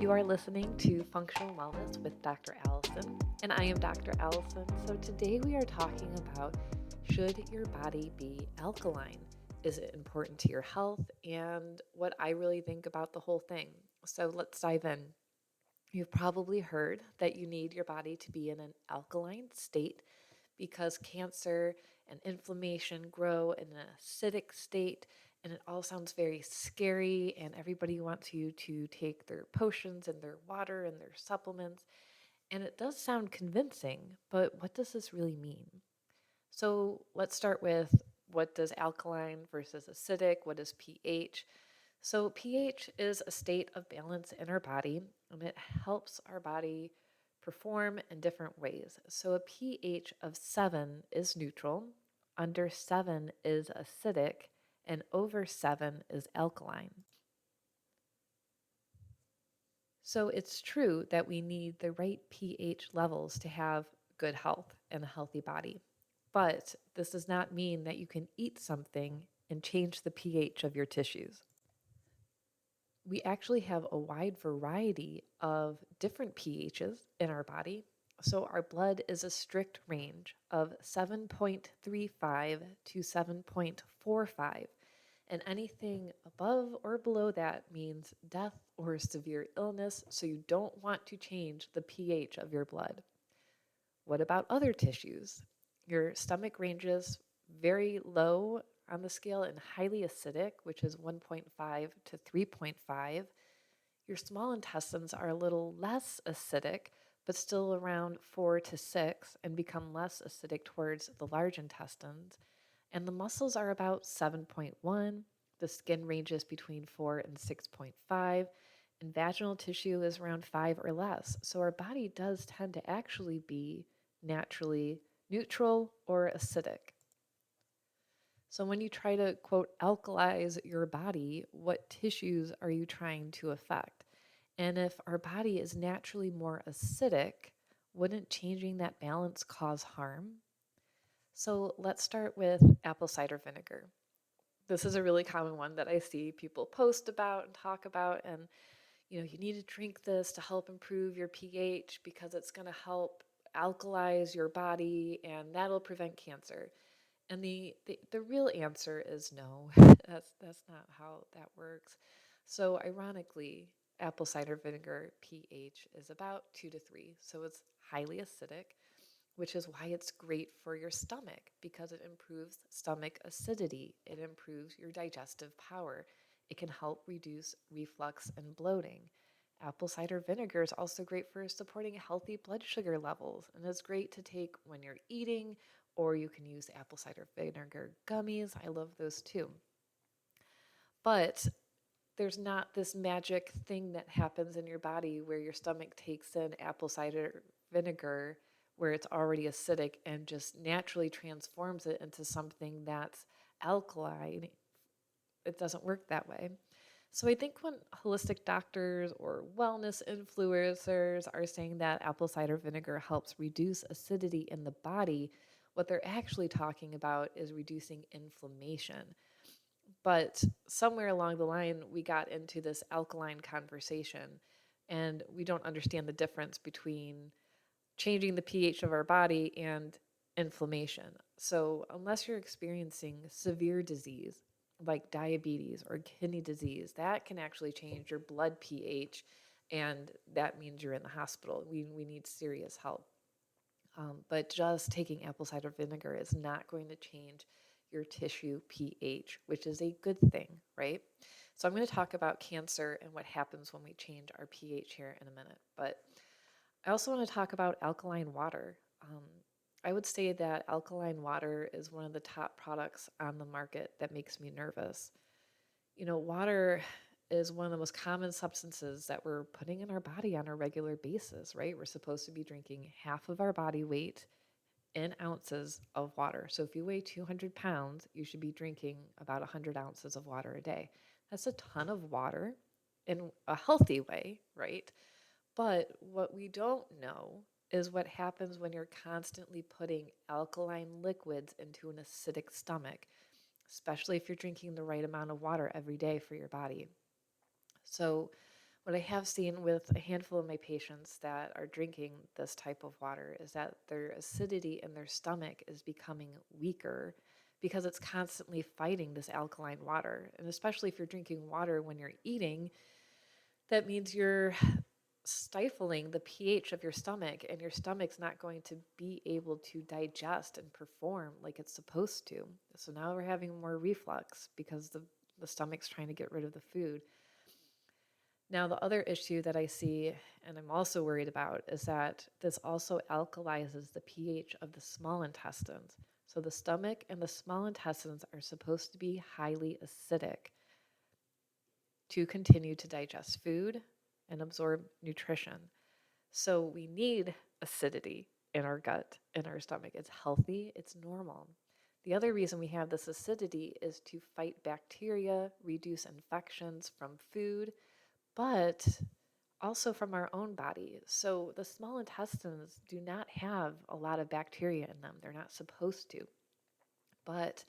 You are listening to Functional Wellness with Dr. Allison, and I am Dr. Allison. So today we are talking about, should your body be alkaline? Is it important to your health? And what I really think about the whole thing. So let's dive in. You've probably heard that you need your body to be in an alkaline state because cancer and inflammation grow in an acidic state, and it all sounds very scary, and everybody wants you to take their potions and their water and their supplements, and it does sound convincing, but what does this really mean? So let's start with, what does alkaline versus acidic? What is pH? So pH is a state of balance in our body, and it helps our body perform in different ways. So a pH of 7 is neutral, under 7 is acidic, and over 7 is alkaline. So it's true that we need the right pH levels to have good health and a healthy body. But this does not mean that you can eat something and change the pH of your tissues. We actually have a wide variety of different pHs in our body. So our blood is a strict range of 7.35 to 7.45. And anything above or below that means death or severe illness. So you don't want to change the pH of your blood. What about other tissues? Your stomach ranges very low on the scale and highly acidic, which is 1.5 to 3.5. Your small intestines are a little less acidic, but still around 4 to 6, and become less acidic towards the large intestines. And the muscles are about 7.1. The skin ranges between 4 and 6.5. And vaginal tissue is around 5 or less. So our body does tend to actually be naturally neutral or acidic. So when you try to, quote, alkalize your body, what tissues are you trying to affect? And if our body is naturally more acidic, wouldn't changing that balance cause harm? So let's start with apple cider vinegar. This is a really common one that I see people post about and talk about, and you need to drink this to help improve your pH because it's going to help alkalize your body and that'll prevent cancer. And the real answer is no. That's not how that works. So ironically, apple cider vinegar pH is about 2 to 3. So it's highly acidic, which is why it's great for your stomach because it improves stomach acidity. It improves your digestive power. It can help reduce reflux and bloating. Apple cider vinegar is also great for supporting healthy blood sugar levels, and it's great to take when you're eating, or you can use apple cider vinegar gummies. I love those too. But there's not this magic thing that happens in your body where your stomach takes in apple cider vinegar where it's already acidic and just naturally transforms it into something that's alkaline. It doesn't work that way. So I think when holistic doctors or wellness influencers are saying that apple cider vinegar helps reduce acidity in the body, what they're actually talking about is reducing inflammation. But somewhere along the line, we got into this alkaline conversation, and we don't understand the difference between changing the pH of our body and inflammation. So unless you're experiencing severe disease, like diabetes or kidney disease, that can actually change your blood pH, and that means you're in the hospital. We need serious help. But just taking apple cider vinegar is not going to change your tissue pH, which is a good thing, right? So I'm going to talk about cancer and what happens when we change our pH here in a minute. But I also want to talk about alkaline water. I would say that alkaline water is one of the top products on the market that makes me nervous. Water is one of the most common substances that we're putting in our body on a regular basis, right? We're supposed to be drinking half of our body weight in ounces of water. So if you weigh 200 pounds, you should be drinking about 100 ounces of water a day. That's a ton of water in a healthy way, right? But what we don't know is what happens when you're constantly putting alkaline liquids into an acidic stomach, especially if you're drinking the right amount of water every day for your body. So What I have seen with a handful of my patients that are drinking this type of water is that their acidity in their stomach is becoming weaker because it's constantly fighting this alkaline water. And especially if you're drinking water when you're eating, that means you're stifling the pH of your stomach, and your stomach's not going to be able to digest and perform like it's supposed to. So now we're having more reflux because the stomach's trying to get rid of the food. Now, the other issue that I see, and I'm also worried about, is that this also alkalizes the pH of the small intestines. So the stomach and the small intestines are supposed to be highly acidic to continue to digest food and absorb nutrition. So we need acidity in our gut, in our stomach. It's healthy, it's normal. The other reason we have this acidity is to fight bacteria, reduce infections from food, but also from our own body. So the small intestines do not have a lot of bacteria in them. They're not supposed to. But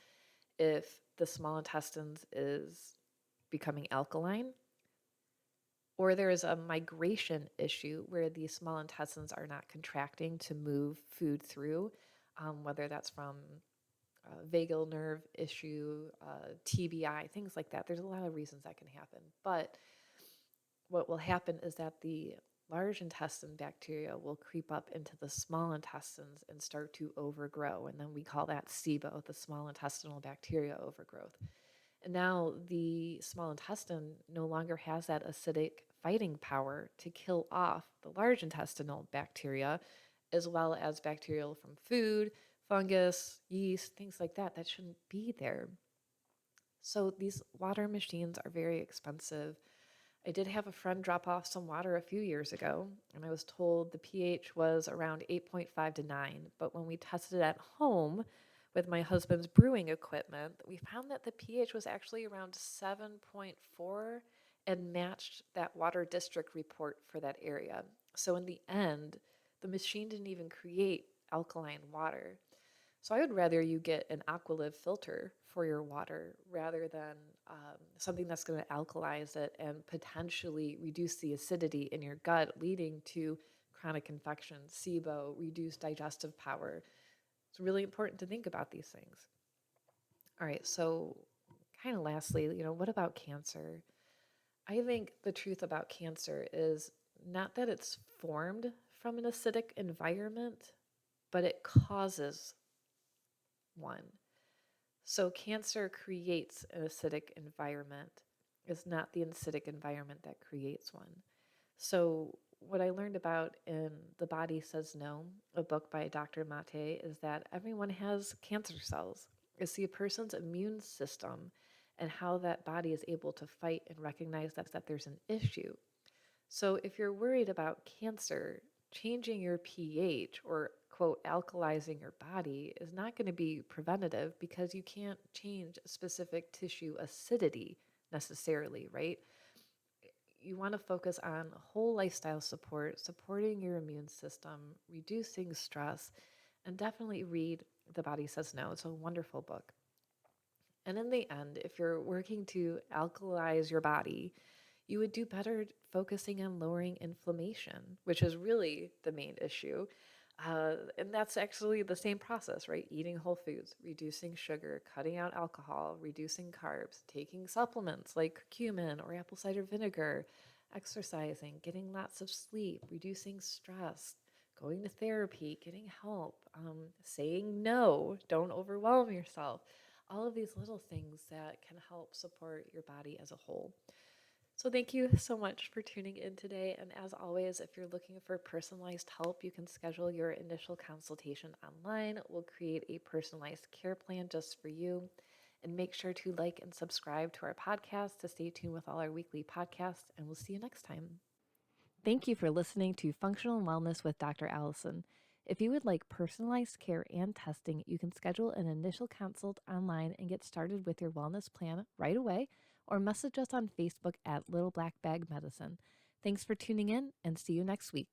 if the small intestines is becoming alkaline, or there is a migration issue where the small intestines are not contracting to move food through, whether that's from vagal nerve issue, TBI, things like that. There's a lot of reasons that can happen. But what will happen is that the large intestine bacteria will creep up into the small intestines and start to overgrow. And then we call that SIBO, the small intestinal bacteria overgrowth. And now the small intestine no longer has that acidic fighting power to kill off the large intestinal bacteria, as well as bacterial from food, fungus, yeast, things like that that shouldn't be there. So these water machines are very expensive. I did have a friend drop off some water a few years ago, and I was told the pH was around 8.5 to 9. But when we tested it at home with my husband's brewing equipment, we found that the pH was actually around 7.4 and matched that water district report for that area. So in the end, the machine didn't even create alkaline water. So I would rather you get an Aqualive filter for your water rather than something that's going to alkalize it and potentially reduce the acidity in your gut, leading to chronic infections, SIBO, reduced digestive power. It's really important to think about these things. All right, so kind of lastly, what about cancer? I think the truth about cancer is not that it's formed from an acidic environment, but it causes one. So cancer creates an acidic environment. It's not the acidic environment that creates one. So what I learned about in The Body Says No, a book by Dr. Mate, is that everyone has cancer cells. It's the person's immune system and how that body is able to fight and recognize that there's an issue. So if you're worried about cancer, changing your pH or quote alkalizing your body is not going to be preventative because you can't change specific tissue acidity necessarily, right? You want to focus on whole lifestyle support, supporting your immune system, reducing stress, and definitely read The Body Says No. It's a wonderful book. And in the end, if you're working to alkalize your body, you would do better focusing on lowering inflammation, which is really the main issue. And that's actually the same process, right? Eating whole foods, reducing sugar, cutting out alcohol, reducing carbs, taking supplements like curcumin or apple cider vinegar, exercising, getting lots of sleep, reducing stress, going to therapy, getting help, saying no, don't overwhelm yourself. All of these little things that can help support your body as a whole. So thank you so much for tuning in today. And as always, if you're looking for personalized help, you can schedule your initial consultation online. We'll create a personalized care plan just for you. And make sure to like and subscribe to our podcast to stay tuned with all our weekly podcasts. And we'll see you next time. Thank you for listening to Functional Wellness with Dr. Allison. If you would like personalized care and testing, you can schedule an initial consult online and get started with your wellness plan right away, or message us on Facebook at Little Black Bag Medicine. Thanks for tuning in and see you next week.